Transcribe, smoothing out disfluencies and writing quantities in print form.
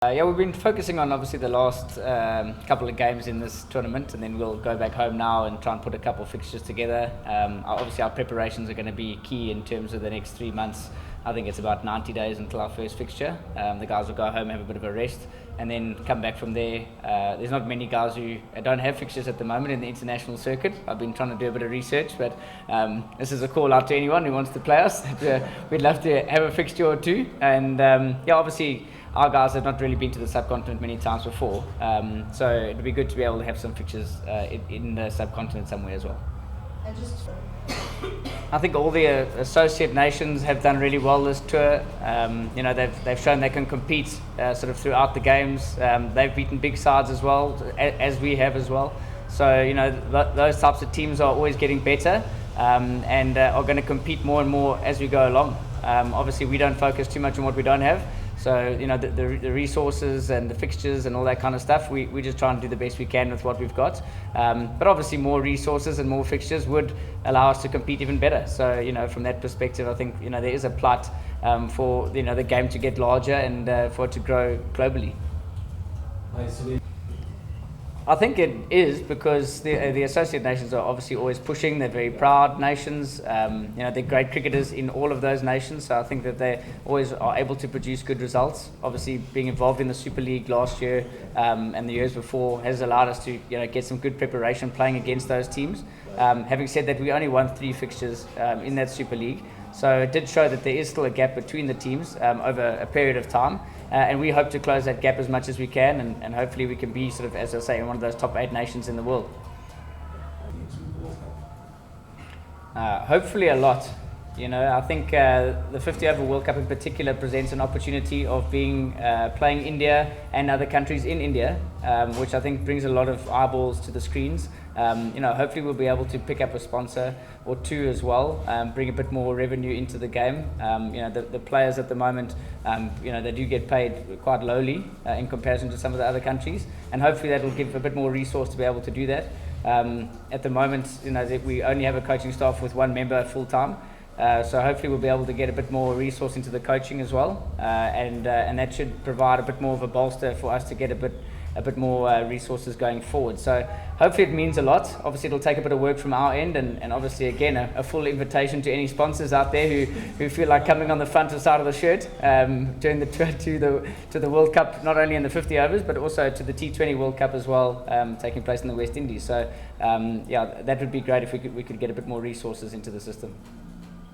Yeah, we've been focusing on obviously the last couple of games in this tournament, and then we'll go back home now and try and put a couple of fixtures together. Obviously our preparations are going to be key in terms of the next 3 months. I think it's about 90 days until our first fixture. The guys will go home, have a bit of a rest, and then come back from there. There's not many guys who don't have fixtures at the moment in the international circuit. I've been trying to do a bit of research, but this is a call out to anyone who wants to play us. We'd love to have a fixture or two, and yeah, obviously our guys have not really been to the subcontinent many times before, so it would be good to be able to have some fixtures in the subcontinent somewhere as well. I think all the associate nations have done really well this tour. They've shown they can compete sort of throughout the games. They've beaten big sides as well, as we have as well. So those types of teams are always getting better and are going to compete more and more as we go along. Obviously, we don't focus too much on what we don't have. So, the resources and the fixtures and all that kind of stuff, we just try and do the best we can with what we've got. But obviously more resources and more fixtures would allow us to compete even better. So, from that perspective, I think, there is a plot for, the game to get larger and for it to grow globally. I think it is because the associate nations are obviously always pushing. They're very proud nations. They're great cricketers in all of those nations. So I think that they always are able to produce good results. Obviously, being involved in the Super League last year and the years before has allowed us to get some good preparation playing against those teams. Having said that, we only won 3 fixtures in that Super League. So it did show that there is still a gap between the teams over a period of time. And we hope to close that gap as much as we can, and hopefully we can be sort of, as I say, one of those top 8 nations in the world. Hopefully a lot. I think the 50 over World Cup in particular presents an opportunity of playing India and other countries in India, which I think brings a lot of eyeballs to the screens. Hopefully we'll be able to pick up a sponsor or 2 as well, bring a bit more revenue into the game. The players at the moment, they do get paid quite lowly in comparison to some of the other countries, and hopefully that will give a bit more resource to be able to do that. At the moment, we only have a coaching staff with 1 member full time. So hopefully we'll be able to get a bit more resource into the coaching as well, and that should provide a bit more of a bolster for us to get a bit more resources going forward. So hopefully it means a lot. Obviously it'll take a bit of work from our end, and obviously again a full invitation to any sponsors out there who feel like coming on the front side of the shirt during the tour to the World Cup, not only in the 50 overs but also to the T20 World Cup as well, taking place in the West Indies. So that would be great if we could get a bit more resources into the system.